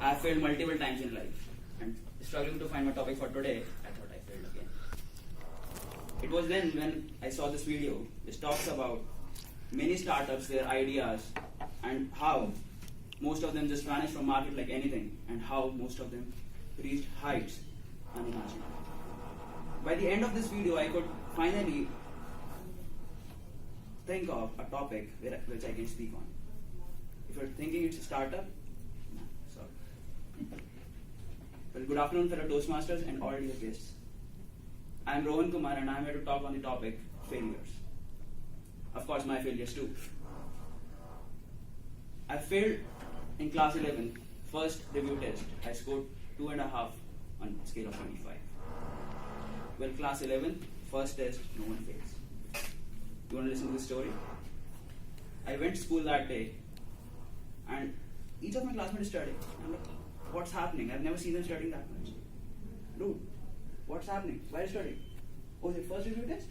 I have failed multiple times in life, and struggling to find my topic for today, I thought I failed again. It was then when I saw this video which talks about many startups, their ideas, and how most of them just vanished from market like anything, and how most of them reached heights unimaginable. By the end of this video, I could finally think of a topic which I can speak on. If you're thinking it's a startup, no, sorry. Well, good afternoon, fellow Toastmasters and all dear guests. I am Rohan and I am here to talk on the topic failures. Of course, my failures too. I failed in class 11, first review test. I scored 2.5 on a scale of 25. Well, class 11, first test, no one fails. You want to listen to the story? I went to school that day, and each of my classmates studying. I'm like, what's happening? I've never seen them studying that much. Dude, what's happening? Why are you studying? Oh, is it first review test?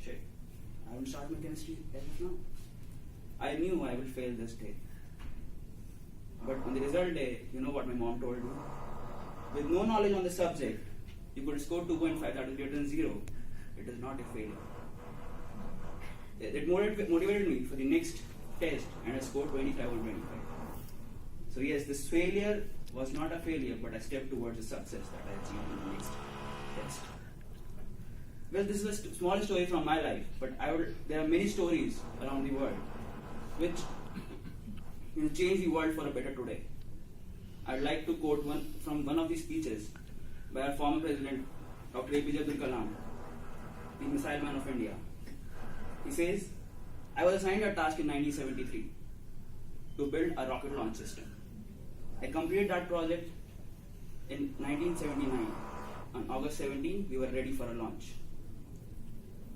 Shit. I haven't started my chemistry as of now. I knew I would fail this day. But on the result day, you know what my mom told me? With no knowledge on the subject, you could score 2.5, that is greater than 0. It is not a failure. It motivated me for the next test, and I scored 25 on 25. So yes, this failure was not a failure, but a step towards the success that I achieved in the next test. Well, this is a small story from my life, but there are many stories around the world which change the world for a better today. I'd like to quote one of these speeches by our former president, Dr. APJ Abdul Kalam, the missile man of India. He says, I was assigned a task in 1973 to build a rocket launch system. I completed that project in 1979. On August 17, we were ready for a launch.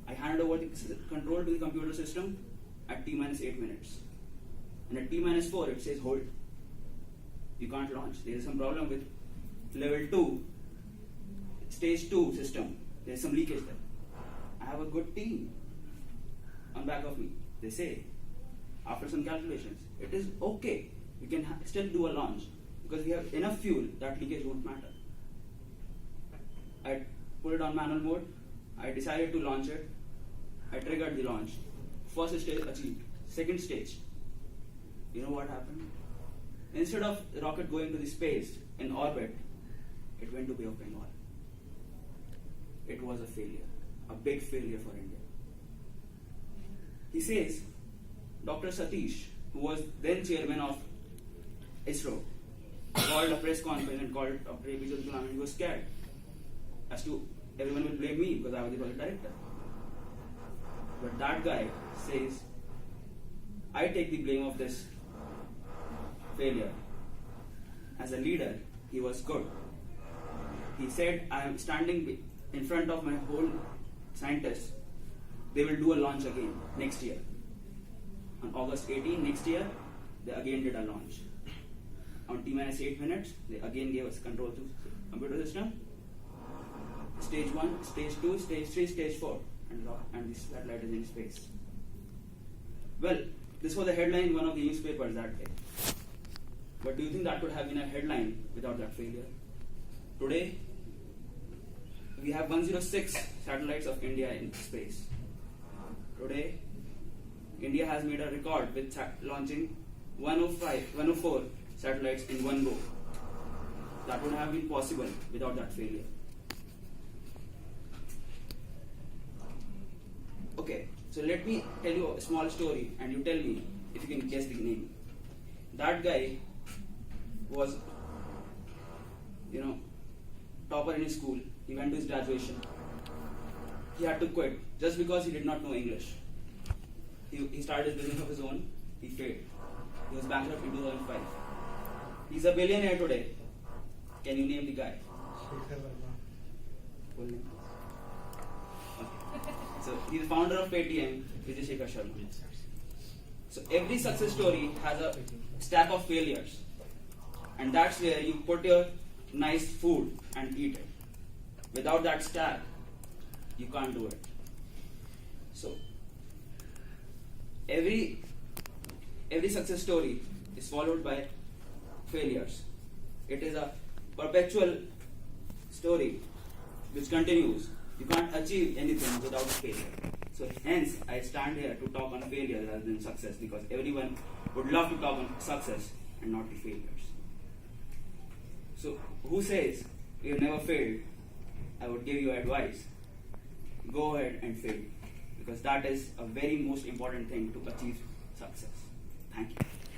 I handed over the control to the computer system at T-8 minutes. And at T-4, it says hold. You can't launch. There is some problem with level 2, stage 2 system. There is some leakage there. I have a good team on back of me. They say, after some calculations, it is okay. We can still do a launch because we have enough fuel that leakage won't matter. I put it on manual mode. I decided to launch it. I triggered the launch. First stage achieved. Second stage. You know what happened? Instead of the rocket going to the space in orbit, it went to Bay of Bengal. It was a failure, a big failure for India. He says, Dr. Satish, who was then chairman of ISRO, called a press conference and called Dr. APJ Abdul Kalam, and he was scared as to everyone will blame me because I was the project director. But that guy says, I take the blame of this failure. As a leader, he was good. He said, I am standing in front of my whole scientists. They will do a launch again next year. On August 18 next year, they again did a launch. On T-8 minutes, they again gave us control to computer system. Stage 1, stage 2, stage 3, stage 4, and the satellite is in space. Well, this was a headline in one of the newspapers that day. But do you think that could have been a headline without that failure? Today, we have 106 satellites of India in space. Today, India has made a record with launching 104 satellites in one go. That would have been possible without that failure. Okay, so let me tell you a small story and you tell me if you can guess the name. That guy was, topper in his school. He went to his graduation. He had to quit just because he did not know English. He started his business of his own. He failed. He was bankrupt in 2005. He's a billionaire today. Can you name the guy? Full name. Okay. So he's the founder of Paytm, Vijay Shekhar Sharma. So every success story has a stack of failures, and that's where you put your nice food and eat it. Without that stack, you can't do it. So every success story is followed by failures. It is a perpetual story which continues. You can't achieve anything without failure. So hence, I stand here to talk on failure rather than success, because everyone would love to talk on success and not the failures. So who says you've never failed? I would give you advice. Go ahead and fail, because that is a very most important thing to achieve success. Thank you.